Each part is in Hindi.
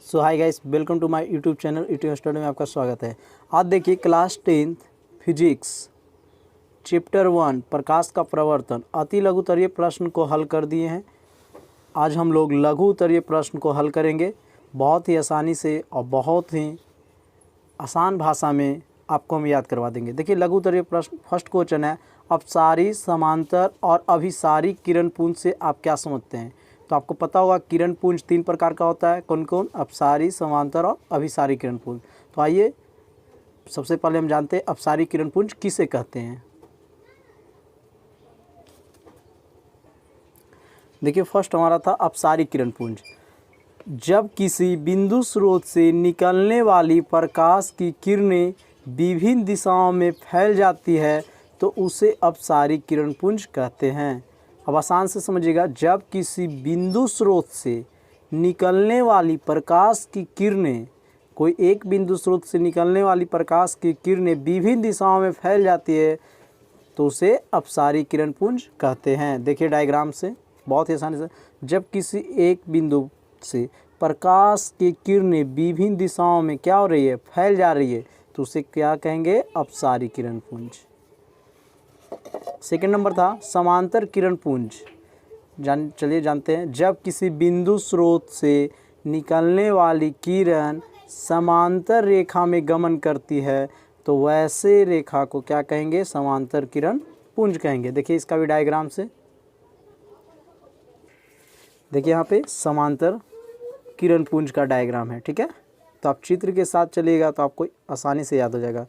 So hi guys, welcome to my YouTube channel YouTube study में आपका स्वागत है। आज देखिए क्लास 10 फिजिक्स चैप्टर 1 प्रकाश का प्रवर्तन अति लघु उत्तरीय प्रश्न को हल कर दिए हैं। आज हम लोग लघु उत्तरीय प्रश्न को हल करेंगे बहुत ही आसानी से और बहुत ही आसान भाषा में आपको हम याद करवा देंगे। देखिए लघु उत्तरीय प्रश्न फर्स्ट क्वेश्चन है, अपसारी समांतर और अभिसारी किरण पुंज से आप क्या समझते हैं। तो आपको पता होगा किरण पुंज 3 प्रकार का होता है, कौन कौन, अपसारी समांतर और अभिसारी किरण पुंज। तो आइए सबसे पहले हम जानते हैं अपसारी किरण पुंज किसे कहते हैं। देखिए फर्स्ट हमारा था अपसारी किरण पुंज। जब किसी बिंदु स्रोत से निकलने वाली प्रकाश की किरणें विभिन्न दिशाओं में फैल जाती है तो उसे अपसारी किरण पुंज कहते हैं। अब आसान से समझिएगा, जब किसी बिंदु स्रोत से निकलने वाली प्रकाश की किरणें, कोई एक बिंदु स्रोत से निकलने वाली प्रकाश की किरणें विभिन्न दिशाओं में फैल जाती है तो उसे अपसारी किरण पुंज कहते हैं। देखिए डायग्राम से बहुत ही आसानी से, जब किसी एक बिंदु से प्रकाश की किरणें विभिन्न दिशाओं में क्या हो रही है, फैल जा रही है, तो उसे क्या कहेंगे, अपसारी किरण पुंज। सेकंड नंबर था समांतर किरण पुंज। चलिए जानते हैं, जब किसी बिंदु स्रोत से निकलने वाली किरण समांतर रेखा में गमन करती है तो वैसे रेखा को क्या कहेंगे, समांतर किरण पुंज कहेंगे। देखिए इसका भी डायग्राम से देखिए यहाँ पे समांतर किरण पुंज का डायग्राम है, ठीक है। तो आप चित्र के साथ चलिएगा तो आपको आसानी से याद हो जाएगा।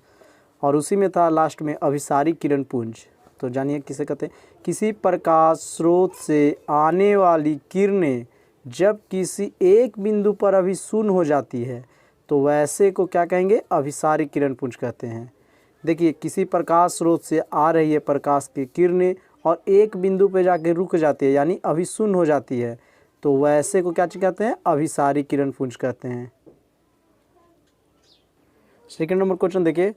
और उसी में था लास्ट में अभिसारी किरण पुंज। तो जानिए किसे कहते हैं, किसी प्रकाश स्रोत से आने वाली किरणें जब किसी एक बिंदु पर अभिशून्य हो जाती है तो वैसे को क्या कहेंगे, अभिसारी किरण पुंज कहते हैं। देखिए किसी प्रकाश स्रोत से आ रही है प्रकाश की किरणें और एक बिंदु पर जाके रुक जाती है यानी अभिशून्य हो जाती है तो वैसे को क्या कहते हैं, अभिसारी किरण पुंज कहते हैं। सेकंड नंबर क्वेश्चन देखिए,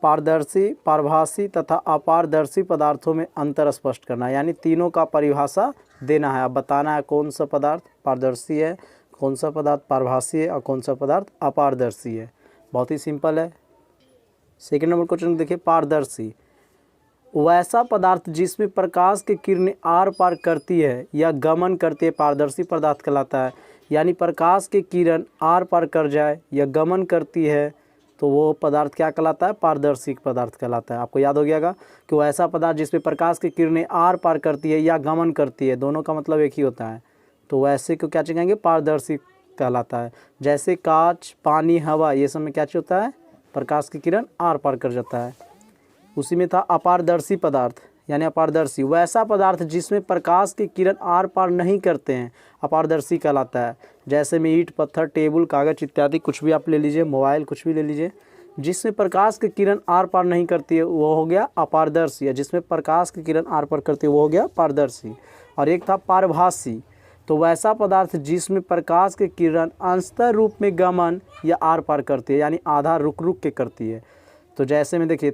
पारदर्शी, पारभासी तथा अपारदर्शी पदार्थों में अंतर स्पष्ट करना, यानी तीनों का परिभाषा देना है। अब बताना है कौन सा पदार्थ पारदर्शी है, कौन सा पदार्थ पारभासी है और कौन सा पदार्थ अपारदर्शी है। बहुत ही सिंपल है। सेकंड नंबर क्वेश्चन देखिए, पारदर्शी वैसा पदार्थ जिसमें प्रकाश की किरणें आर पार करती है या गमन करती है पारदर्शी पदार्थ कहलाता है। यानी प्रकाश की किरण आर पार कर जाए या गमन करती है तो वो पदार्थ क्या कहलाता है, पारदर्शी पदार्थ कहलाता है। आपको याद हो गया कि वो ऐसा पदार्थ जिसमें प्रकाश की किरणें आर पार करती है या गमन करती है, दोनों का मतलब एक ही होता है, तो वैसे को क्या कहेंगे, पारदर्शी कहलाता है। जैसे कांच, पानी, हवा, ये सब में क्या होता है, प्रकाश की किरण आर पार कर जाता है। उसी में था अपारदर्शी पदार्थ, यानी अपारदर्शी वैसा पदार्थ जिसमें प्रकाश की किरण आर पार नहीं करते हैं, अपारदर्शी कहलाता है। जैसे में ईंट, पत्थर, टेबल, कागज इत्यादि, कुछ भी आप ले लीजिए, मोबाइल, कुछ भी ले लीजिए, जिसमें प्रकाश की किरण आर पार नहीं करती है वो हो गया अपारदर्शी, जिसमें प्रकाश की किरण आर पार करती है वो हो गया पारदर्शी। और एक था पारभासी, तो वैसा पदार्थ जिसमें प्रकाश की किरण अंशतः रूप में गमन या आर पार करती है, यानी आधा रुक रुक के करती है। तो जैसे में देखिए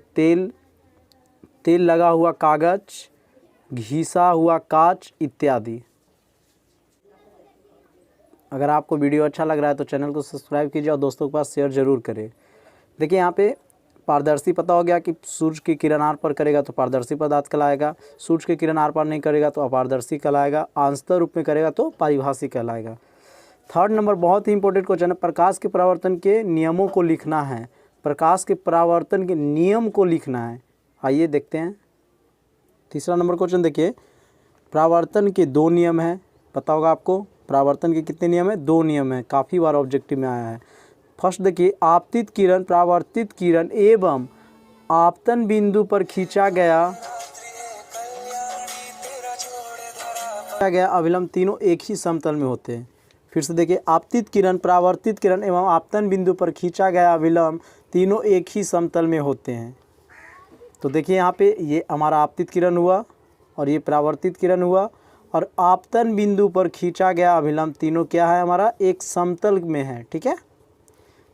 तेल लगा हुआ कागज, घिसा हुआ कांच इत्यादि। अगर आपको वीडियो अच्छा लग रहा है तो चैनल को सब्सक्राइब कीजिए और दोस्तों के पास शेयर जरूर करें। देखिए यहाँ पे पारदर्शी पता हो गया कि सूर्य की किरण आर पार करेगा तो पारदर्शी पदार्थ कहलाएगा, सूर्य की किरण आर पार नहीं करेगा तो अपारदर्शी कहलाएगा, अंशतः रूप में करेगा तो पारिभाषी कहलाएगा। थर्ड नंबर बहुत ही इंपॉर्टेंट क्वेश्चन है, प्रकाश के परावर्तन के नियमों को लिखना है। प्रकाश के परावर्तन के नियम को लिखना है, आइए देखते हैं। तीसरा नंबर क्वेश्चन देखिए, परावर्तन के 2 नियम हैं, पता होगा आपको परावर्तन के कितने नियम हैं, 2 नियम हैं, काफ़ी बार ऑब्जेक्टिव में आया है। फर्स्ट देखिए, आपतित किरण, परावर्तित किरण एवं आपतन बिंदु पर खींचा गया अभिलंब तीनों एक ही समतल में होते हैं। फिर से देखिए, आपतित किरण, परावर्तित किरण एवं आपतन बिंदु पर खींचा गया अभिलंब तीनों एक ही समतल में होते हैं। तो देखिए यहाँ पे ये हमारा आपतित किरण हुआ और ये परावर्तित किरण हुआ, और आपतन बिंदु पर खींचा गया अभिलंब तीनों क्या है, हमारा एक समतल में है, ठीक है।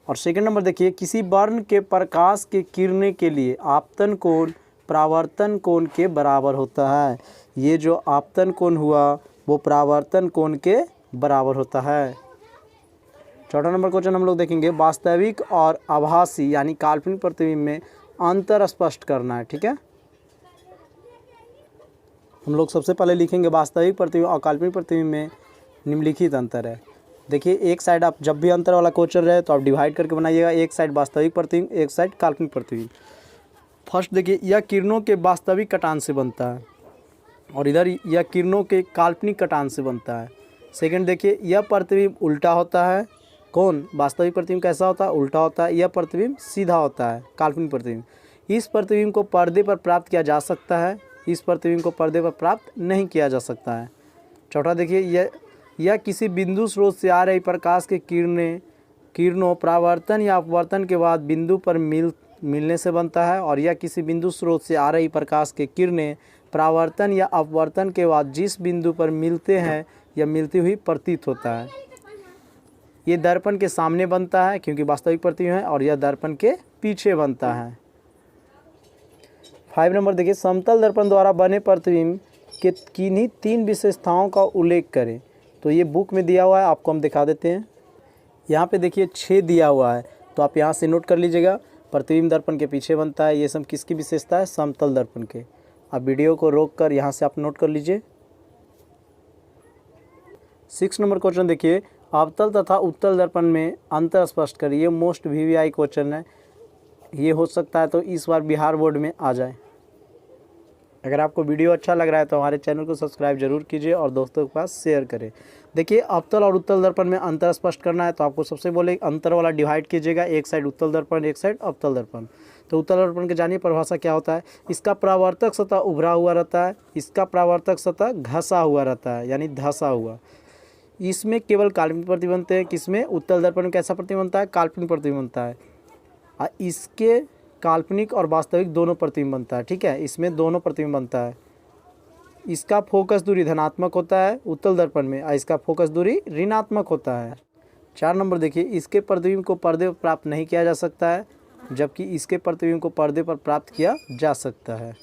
और सेकंड नंबर देखिए, किसी वर्ण के प्रकाश की किरणें के लिए आपतन कोण परावर्तन कोण के बराबर होता है। ये जो आपतन कोण हुआ वो परावर्तन कोण के बराबर होता है। चौथा नंबर क्वेश्चन हम लोग देखेंगे वास्तविक और आभासी यानी काल्पनिक प्रतिबिंब में अंतर स्पष्ट करना है। ठीक है, हम लोग सबसे पहले लिखेंगे वास्तविक प्रतिबिंब और काल्पनिक प्रतिबिंब में निम्नलिखित अंतर है। देखिए, एक साइड आप जब भी अंतर वाला क्वेश्चन रहे तो आप डिवाइड करके बनाइएगा, एक साइड वास्तविक प्रतिबिंब, एक साइड काल्पनिक प्रतिबिंब। फर्स्ट देखिए, यह किरणों के वास्तविक कटान से बनता है और इधर यह किरणों के काल्पनिक कटान से बनता है। सेकंड देखिए, यह प्रतिबिंब उल्टा होता है। कौन? वास्तविक प्रतिबिंब कैसा होता है? उल्टा होता है। यह प्रतिबिंब सीधा होता है, काल्पनिक प्रतिबिंब। इस प्रतिबिंब को पर्दे पर प्राप्त किया जा सकता है, इस प्रतिबिंब को पर्दे पर प्राप्त नहीं किया जा सकता है। चौथा देखिए, यह किसी बिंदु स्रोत से आ रही प्रकाश के किरणों परावर्तन या अपवर्तन के बाद बिंदु पर मिलने से बनता है, और यह किसी बिंदु स्रोत से आ रही प्रकाश के किरणें परावर्तन या अपवर्तन के बाद जिस बिंदु पर मिलते हैं या मिलती हुई प्रतीत होता है। ये दर्पण के सामने बनता है क्योंकि वास्तविक प्रतिबिंब है, और यह दर्पण के पीछे बनता है। 5 नंबर देखिए, समतल दर्पण द्वारा बने प्रतिबिंब के किन्हीं 3 विशेषताओं का उल्लेख करें। तो ये बुक में दिया हुआ है, आपको हम दिखा देते हैं। यहाँ पे देखिए 6 दिया हुआ है, तो आप यहाँ से नोट कर लीजिएगा। प्रतिबिंब दर्पण के पीछे बनता है, ये सब किसकी विशेषता है? समतल दर्पण के। आप वीडियो को रोक कर यहाँ से आप नोट कर लीजिए। 6 नंबर क्वेश्चन देखिए, अवतल तथा उत्तल दर्पण में अंतर स्पष्ट करिए। ये मोस्ट VVI क्वेश्चन है, ये हो सकता है तो इस बार बिहार बोर्ड में आ जाए। अगर आपको वीडियो अच्छा लग रहा है तो हमारे चैनल को सब्सक्राइब जरूर कीजिए और दोस्तों के पास शेयर करें। देखिए, अवतल और उत्तल दर्पण में अंतर स्पष्ट करना है, तो आपको सबसे पहले अंतर वाला डिवाइड कीजिएगा, एक साइड उत्तल दर्पण, एक साइड अवतल दर्पण। तो उत्तल दर्पण के जानिए परिभाषा क्या होता है। इसका परावर्तक सतह उभरा हुआ रहता है, इसका परावर्तक सतह घसा हुआ रहता है यानी धंसा हुआ। इसमें केवल काल्पनिक प्रतिबिंब बनते हैं। किसमें? उत्तल दर्पण में कैसा प्रतिबिंब बनता है? काल्पनिक प्रतिबिंब बनता है। इसके काल्पनिक और वास्तविक दोनों प्रतिबिंब बनता है। ठीक है, इसमें दोनों प्रतिबिंब बनता है। इसका फोकस दूरी धनात्मक होता है उत्तल दर्पण में, और इसका फोकस दूरी ऋणात्मक होता है। 4 नंबर देखिए, इसके प्रतिबिंब को पर्दे पर प्राप्त नहीं किया जा सकता है, जबकि इसके प्रतिबिंब को पर्दे पर प्राप्त किया जा सकता है।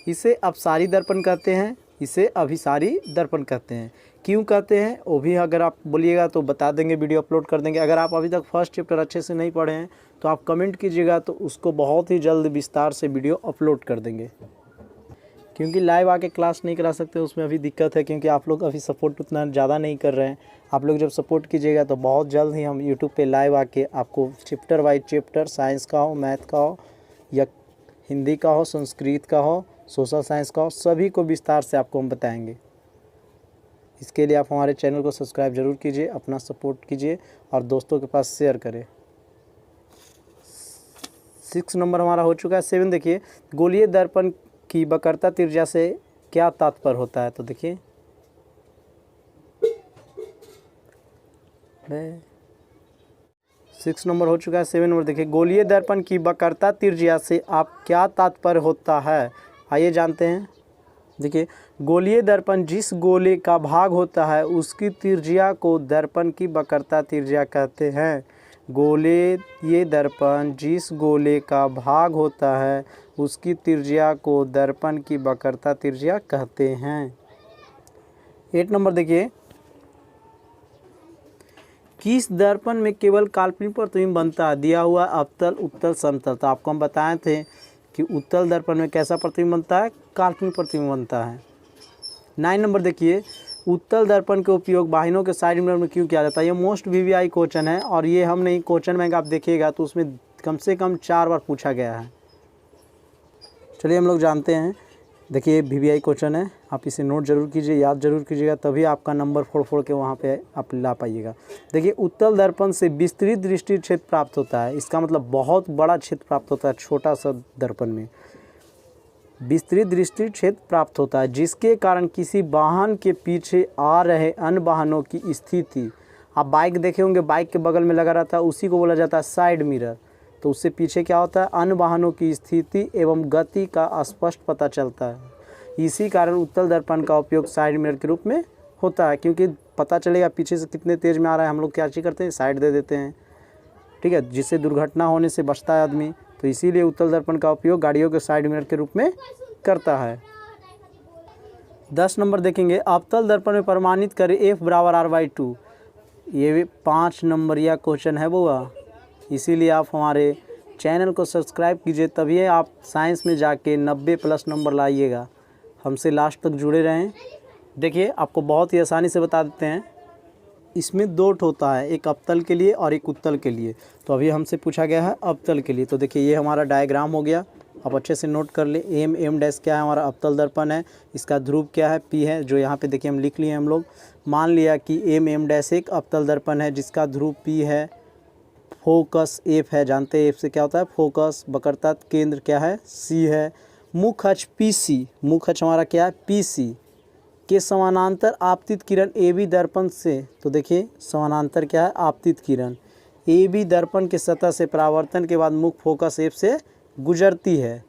इसे अपसारी दर्पण कहते हैं, इसे अभिसारी दर्पण कहते हैं। क्यों कहते हैं वो भी अगर आप बोलिएगा तो बता देंगे, वीडियो अपलोड कर देंगे। अगर आप अभी तक फर्स्ट चैप्टर अच्छे से नहीं पढ़े हैं तो आप कमेंट कीजिएगा, तो उसको बहुत ही जल्द विस्तार से वीडियो अपलोड कर देंगे। क्योंकि लाइव आके क्लास नहीं करा सकते, उसमें अभी दिक्कत है, क्योंकि आप लोग अभी सपोर्ट उतना ज़्यादा नहीं कर रहे हैं। आप लोग जब सपोर्ट कीजिएगा तो बहुत जल्द ही हम यूट्यूब पे लाइव आके आपको चैप्टर वाइज चैप्टर, साइंस का हो, मैथ का हो, या हिंदी का हो, संस्कृत का हो, सोशल साइंस का हो, सभी को विस्तार से आपको हम बताएंगे। इसके लिए आप हमारे चैनल को सब्सक्राइब जरूर कीजिए, अपना सपोर्ट कीजिए और दोस्तों के पास शेयर करें। 6 नंबर हमारा हो चुका है। 7 देखिए, गोलीय दर्पण की वक्रता त्रिज्या से क्या तात्पर्य होता है। तो देखिए 6 नंबर हो चुका है। 7 नंबर देखिए, गोलीय दर्पण की वक्रता त्रिज्या से आप क्या तात्पर्य होता है, आइए जानते हैं। देखिए, गोलीय दर्पण जिस गोले का भाग होता है उसकी त्रिज्या को दर्पण की वक्रता त्रिज्या कहते हैं। गोलीय दर्पण जिस गोले का भाग होता है उसकी त्रिज्या को दर्पण की वक्रता त्रिज्या कहते हैं। 8 नंबर देखिए, किस दर्पण में केवल काल्पनिक प्रतिबिंब बनता है। दिया हुआ अवतल, उत्तल, समतल। तो आपको हम बताए थे कि उत्तल दर्पण में कैसा प्रतिबिंब बनता है? काल्पनिक प्रतिबिंब बनता है। 9 नंबर देखिए, उत्तल दर्पण के उपयोग वाहनों के साइड मिरर में क्यों किया जाता है। ये मोस्ट VVI क्वेश्चन है, और ये हम नहीं, क्वेश्चन बैंक आप देखिएगा तो उसमें कम से कम 4 बार पूछा गया है। चलिए हम लोग जानते हैं। देखिए VVI क्वेश्चन है, आप इसे नोट जरूर कीजिए, याद जरूर कीजिएगा, तभी आपका नंबर फोड़ के वहाँ पे आप ला पाइएगा। देखिए, उत्तल दर्पण से विस्तृत दृष्टि क्षेत्र प्राप्त होता है। इसका मतलब बहुत बड़ा क्षेत्र प्राप्त होता है, छोटा सा दर्पण में विस्तृत दृष्टि क्षेत्र प्राप्त होता है, जिसके कारण किसी वाहन के पीछे आ रहे अन्य वाहनों की स्थिति, आप बाइक देखे होंगे, बाइक के बगल में लगा रहता है, उसी को बोला जाता है साइड मिरर। तो उससे पीछे क्या होता है? अन्य वाहनों की स्थिति एवं गति का स्पष्ट पता चलता है। इसी कारण उत्तल दर्पण का उपयोग साइड मिरर के रूप में होता है, क्योंकि पता चलेगा पीछे से कितने तेज़ में आ रहा है। हम लोग क्या चीज़ करते हैं? साइड दे देते हैं, ठीक है, जिससे दुर्घटना होने से बचता है आदमी। तो इसीलिए उत्तल दर्पण का उपयोग गाड़ियों के साइड मिरर के रूप में करता है। 10 नंबर देखेंगे, अवतल दर्पण में प्रमाणित करें F = R/2। ये भी 5 नंबरिया क्वेश्चन है बुआ, इसीलिए आप हमारे चैनल को सब्सक्राइब कीजिए, तभी आप साइंस में जाके 90+ नंबर लाइएगा। हमसे लास्ट तक जुड़े रहें। देखिए आपको बहुत ही आसानी से बता देते हैं। इसमें 2 होता है, एक अवतल के लिए और एक उत्तल के लिए। तो अभी हमसे पूछा गया है अवतल के लिए। तो देखिए ये हमारा डायग्राम हो गया, आप अच्छे से नोट कर ले। एम डैश क्या है, हमारा अवतल दर्पण है। इसका ध्रुव क्या है, पी है, जो यहाँ पे देखिए हम लिख लिए हम लोग। मान लिया कि एम डैश एक अवतल दर्पण है जिसका ध्रुव पी है, फोकस एफ है, जानते हैं एफ से क्या होता है फोकस। वक्रता केंद्र क्या है, सी है। मुख्य अक्ष पी सी, मुख्य अक्ष हमारा क्या है पी सी के समानांतर आपतित किरण ए बी दर्पण से। तो देखिए समानांतर क्या है, आपतित किरण ए बी दर्पण के सतह से परावर्तन के बाद मुख्य फोकस एफ से गुजरती है।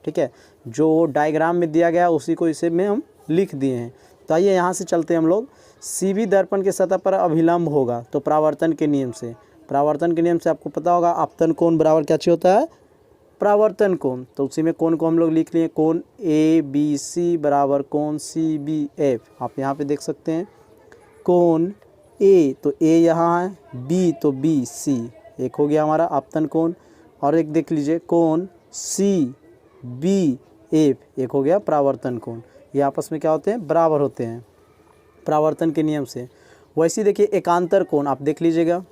ठीक है, जो डायग्राम में दिया गया उसी को इसे में हम लिख दिए हैं। तो आइए यहाँ से चलते हैं हम लोग। सी बी दर्पण के सतह पर अभिलंब होगा, तो परावर्तन के नियम से, परावर्तन के नियम से आपको पता होगा आपतन कोण बराबर क्या चीज़ होता है, परावर्तन कोण। तो उसी में कोण को हम लोग लिख लिए, कोण ए बी सी बराबर कोण सी बी एफ। आप यहाँ पे देख सकते हैं कोण ए, तो ए यहाँ है, बी तो बी सी, एक हो गया हमारा आपतन कोण। और एक देख लीजिए कोण सी बी एफ, एक हो गया परावर्तन कोण। ये आपस में क्या होते हैं, बराबर होते हैं परावर्तन के नियम से। वैसे ही देखिए एकांतर कोण आप देख लीजिएगा।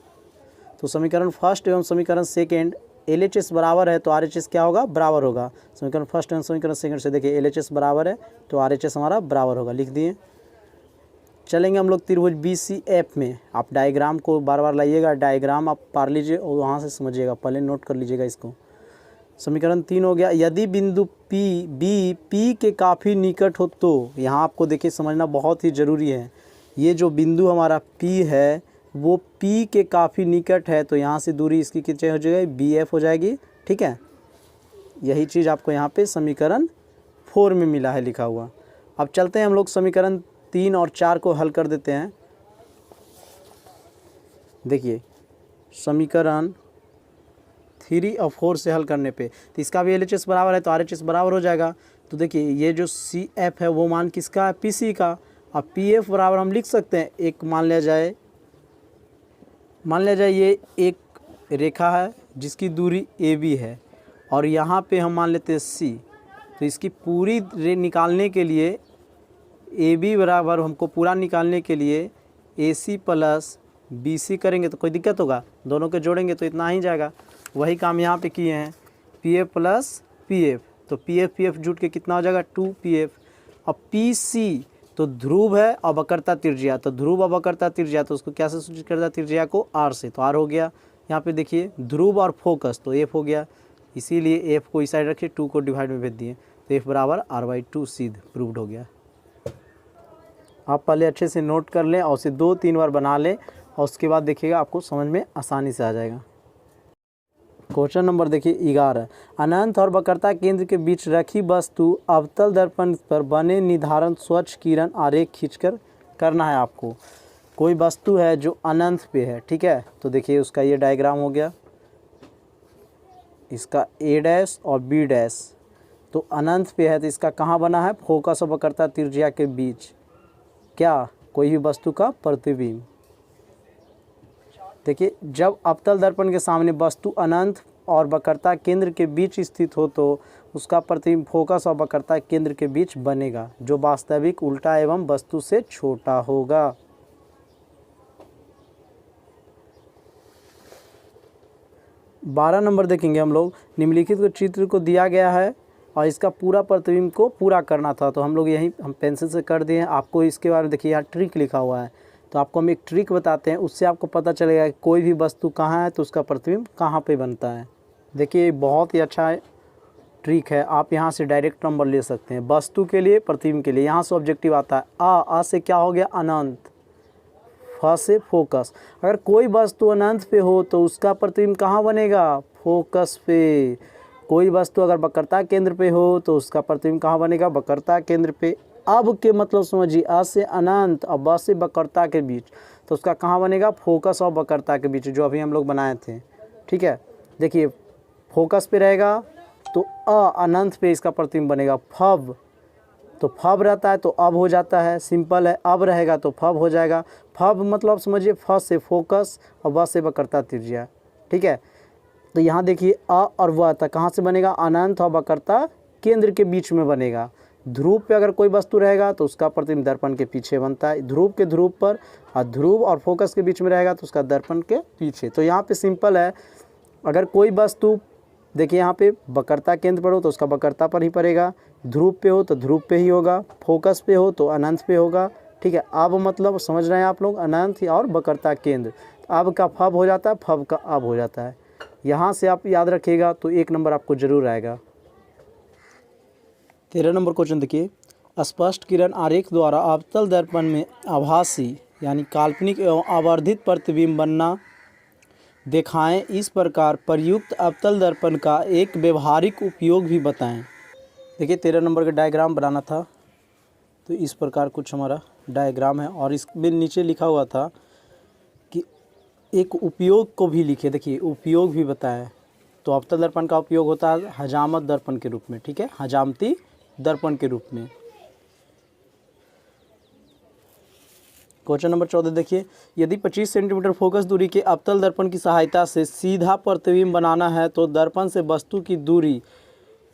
तो समीकरण फर्स्ट एवं समीकरण सेकेंड LHS बराबर है तो RHS क्या होगा, बराबर होगा। समीकरण फर्स्ट एवं समीकरण सेकेंड से देखिए LHS बराबर है तो RHS हमारा बराबर होगा, लिख दिए। चलेंगे हम लोग त्रिभुज BCF में। आप डायग्राम को बार बार लाइएगा, डायग्राम आप पढ़ लीजिए और वहाँ से समझिएगा, पहले नोट कर लीजिएगा इसको। समीकरण 3 हो गया, यदि बिंदु P के काफ़ी निकट हो तो, यहाँ आपको देखिए समझना बहुत ही ज़रूरी है। ये जो बिंदु हमारा P है वो P के काफ़ी निकट है, तो यहाँ से दूरी इसकी कितनी हो जाएगी, BF हो जाएगी। ठीक है, यही चीज़ आपको यहाँ पे समीकरण 4 में मिला है लिखा हुआ। अब चलते हैं हम लोग समीकरण 3 और 4 को हल कर देते हैं। देखिए समीकरण 3 और 4 से हल करने पे तो इसका भी LHS बराबर है तो RHS बराबर हो जाएगा। तो देखिए ये जो CF है वो मान किसका है, PC का। अब PF बराबर हम लिख सकते हैं, एक मान लिया जाए ये एक रेखा है जिसकी दूरी AB है और यहाँ पे हम मान लेते हैं C। तो इसकी पूरी निकालने के लिए AB बराबर हमको पूरा निकालने के लिए AC प्लस BC करेंगे तो कोई दिक्कत होगा, दोनों के जोड़ेंगे तो इतना ही जाएगा। वही काम यहाँ पे किए हैं, PF प्लस PF, तो PF जुट के कितना हो जाएगा 2PF। अब PC तो ध्रुव है और वक्रता त्रिज्या, तो ध्रुव और वक्रता त्रिज्या तो उसको क्या से सूचित करता है, त्रिज्या को R से, तो R हो गया। यहाँ पे देखिए ध्रुव और फोकस तो F हो गया, इसीलिए F को इस साइड रखिए, 2 को डिवाइड में भेज दिए तो F बराबर R/2 सिद्ध प्रूव्ड हो गया। आप पहले अच्छे से नोट कर लें और उसे 2-3 बार बना लें और उसके बाद देखिएगा आपको समझ में आसानी से आ जाएगा। क्वेश्चन नंबर देखिए 11, अनंत और वक्रता केंद्र के बीच रखी वस्तु अवतल दर्पण पर बने निर्धारण स्वच्छ किरण आरेख खींचकर करना है आपको। कोई वस्तु है जो अनंत पे है, ठीक है, तो देखिए उसका ये डायग्राम हो गया, इसका A' और B'। तो अनंत पे है तो इसका कहाँ बना है, फोकस और वक्रता त्रिज्या के बीच क्या, कोई भी वस्तु का प्रतिबिंब। देखिए जब अवतल दर्पण के सामने वस्तु अनंत और वक्रता केंद्र के बीच स्थित हो तो उसका प्रतिबिंब फोकस और वक्रता केंद्र के बीच बनेगा, जो वास्तविक उल्टा एवं वस्तु से छोटा होगा। बारह नंबर देखेंगे हम लोग, निम्नलिखित को चित्र को दिया गया है और इसका पूरा प्रतिबिंब को पूरा करना था, तो हम लोग यही हम पेंसिल से कर दिए हैं। आपको इसके बारे में देखिए यहाँ ट्रिक लिखा हुआ है, तो आपको हम एक ट्रिक बताते हैं, उससे आपको पता चलेगा कि कोई भी वस्तु कहाँ है तो उसका प्रतिबिंब कहाँ पे बनता है। देखिए बहुत ही अच्छा ट्रिक है, आप यहाँ से डायरेक्ट नंबर ले सकते हैं। वस्तु के लिए, प्रतिबिंब के लिए, यहाँ से ऑब्जेक्टिव आता है। आ से क्या हो गया, अनंत। फ से फोकस। अगर कोई वस्तु अनंत पे हो तो उसका प्रतिबिंब कहाँ बनेगा, फोकस पे। कोई वस्तु अगर वक्रता केंद्र पे हो तो उसका प्रतिबिंब कहाँ बनेगा, वक्रता केंद्र पे। अब के मतलब समझिए, अ से अनंत और ब से वक्रता के बीच, तो उसका कहाँ बनेगा, फोकस और वक्रता के बीच, जो अभी हम लोग बनाए थे। ठीक है, देखिए फोकस पे रहेगा तो अनंत पे इसका प्रतिबिंब बनेगा, फव। तो फब रहता है तो अब हो जाता है, सिंपल है। अब रहेगा तो फब हो जाएगा। फब मतलब समझिए फ से फोकस और व से वक्रता त्रिज्या, ठीक है। तो यहाँ देखिए अ और व था कहाँ से बनेगा, अनंत और वक्रता केंद्र के बीच में बनेगा। ध्रुव पे अगर कोई वस्तु रहेगा तो उसका प्रतिबिंब दर्पण के पीछे बनता है, ध्रुव के ध्रुव पर, और ध्रुव और फोकस के बीच में रहेगा तो उसका दर्पण के पीछे। तो यहाँ पे सिंपल है, अगर कोई वस्तु देखिए यहाँ पे वक्रता केंद्र पर हो तो उसका वक्रता पर ही पड़ेगा, ध्रुव पे हो तो ध्रुव पे ही होगा, फोकस पे हो तो अनंत पे होगा, ठीक है। अब मतलब समझ रहे हैं आप लोग, अनंत और वक्रता केंद्र, अब का फब हो जाता है, फब का अब हो जाता है। यहाँ से आप याद रखिएगा तो 1 नंबर आपको जरूर आएगा। 13 नंबर क्वेश्चन देखिए, स्पष्ट किरण आरेख द्वारा अवतल दर्पण में आभासी यानी काल्पनिक एवं आवर्धित प्रतिबिंब बनना दिखाएं। इस प्रकार प्रयुक्त अवतल दर्पण का एक व्यवहारिक उपयोग भी बताएं। देखिए 13 नंबर का डायग्राम बनाना था, तो इस प्रकार कुछ हमारा डायग्राम है और इसमें नीचे लिखा हुआ था कि एक उपयोग को भी लिखे। देखिए उपयोग भी बताएं। तो अवतल दर्पण का उपयोग होता है हजामत दर्पण के रूप में, ठीक है, हजामती दर्पण के रूप में। क्वेश्चन नंबर 14 देखिए, यदि 25 सेंटीमीटर फोकस दूरी के अवतल दर्पण की सहायता से सीधा प्रतिबिंब बनाना है तो दर्पण से वस्तु की दूरी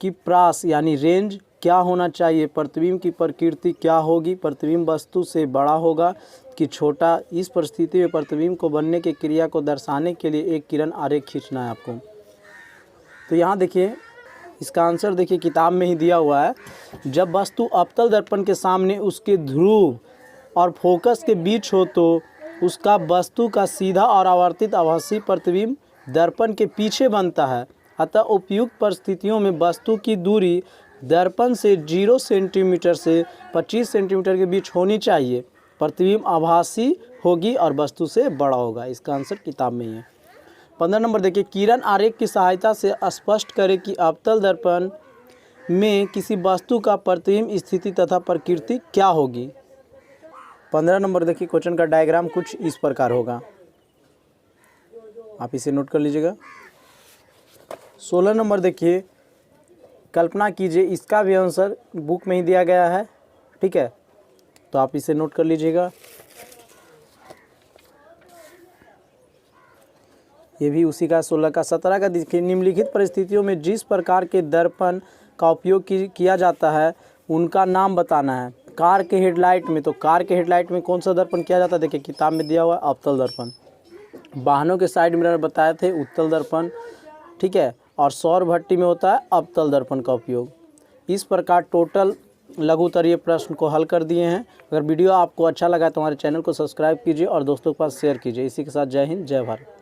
की प्रास यानी रेंज क्या होना चाहिए, प्रतिबिंब की प्रकृति क्या होगी, प्रतिबिंब वस्तु से बड़ा होगा कि छोटा। इस परिस्थिति में प्रतिबिंब को बनने की क्रिया को दर्शाने के लिए एक किरण आरेख खींचना है आपको। तो यहाँ देखिए इसका आंसर देखिए किताब में ही दिया हुआ है। जब वस्तु अवतल दर्पण के सामने उसके ध्रुव और फोकस के बीच हो तो उसका वस्तु का सीधा और आवर्तित आभासी प्रतिबिंब दर्पण के पीछे बनता है। अतः उपयुक्त परिस्थितियों में वस्तु की दूरी दर्पण से 0 सेंटीमीटर से 25 सेंटीमीटर के बीच होनी चाहिए। प्रतिबिंब आभासी होगी और वस्तु से बड़ा होगा। इसका आंसर किताब में ही है। 15 नंबर देखिए, किरण आरेख की सहायता से स्पष्ट करें कि अवतल दर्पण में किसी वस्तु का प्रतिबिंब स्थिति तथा प्रकृति क्या होगी। 15 नंबर देखिए क्वेश्चन का डायग्राम कुछ इस प्रकार होगा, आप इसे नोट कर लीजिएगा। 16 नंबर देखिए, कल्पना कीजिए, इसका भी आंसर बुक में ही दिया गया है, ठीक है, तो आप इसे नोट कर लीजिएगा। ये भी उसी का 16 का। 17 का देखिए, निम्नलिखित परिस्थितियों में जिस प्रकार के दर्पण का उपयोग किया जाता है उनका नाम बताना है। कार के हेडलाइट में, तो कार के हेडलाइट में कौन सा दर्पण किया जाता है, देखिए किताब में दिया हुआ है अवतल दर्पण। वाहनों के साइड मिरर बताए थे उत्तल दर्पण, ठीक है, और सौर भट्टी में होता है अवतल दर्पण का उपयोग। इस प्रकार टोटल लघु उत्तरीय प्रश्न को हल कर दिए हैं। अगर वीडियो आपको अच्छा लगा तो हमारे चैनल को सब्सक्राइब कीजिए और दोस्तों के पास शेयर कीजिए। इसी के साथ जय हिंद, जय भारत।